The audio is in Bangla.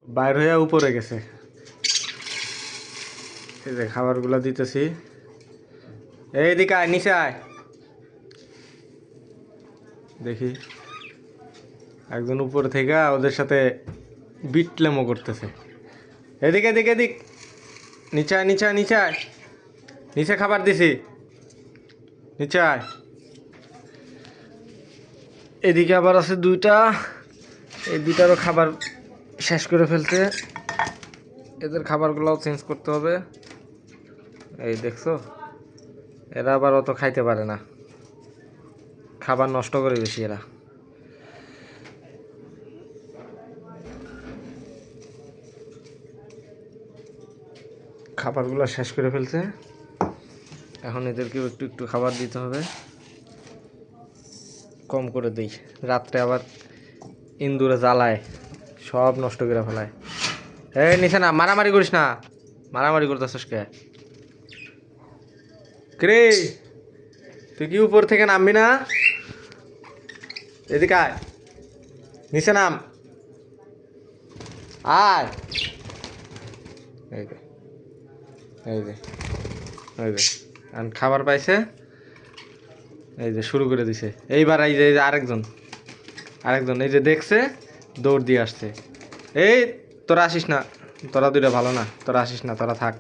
বাইর হইয়া উপরে গেছে। এই যে খাবারগুলো দিতেছি, এইদিকে আয়, নিচে আয়। দেখি একজন উপরে থেকে ওদের সাথে বিটলেমো করতেছে। এদিকে এদিকে এদিক, নিচে আয়, নিচে আয়, নিচে আয়, নিচে খাবার দিছি, নিচে আয়। এদিকে আবার আছে দুইটা, এই দুইটারও খাবার শেষ করে ফেলতে, এদের খাবারগুলোও চেঞ্জ করতে হবে। এই দেখছো, এরা আবার অত খাইতে পারে না, খাবার নষ্ট করে বেশি এরা। খাবারগুলো শেষ করে ফেলছে, এখন এদেরকেও একটু একটু খাবার দিতে হবে, কম করে দিই। রাত্রে আবার ইন্দুরে জ্বালায়, সব নষ্ট করে ফেলায়। এই নিচে না, মারামারি করিস না, মারামারি করতেছিস কে? রে তুই কি উপর থেকে নামবি না? এদিকে আয়, নিচে নাম, আয়। এই যে এই যে এই যে খাবার পাইছে, এই যে শুরু করে দিছে। এইবার এই যে আরেকজন আরেকজন এই যে দেখছে, দৌড় দিয়ে আসছে। এই তোরা আসিস না, তোরা দুইটা ভালো না, তোরা আসিস না, তোরা থাক।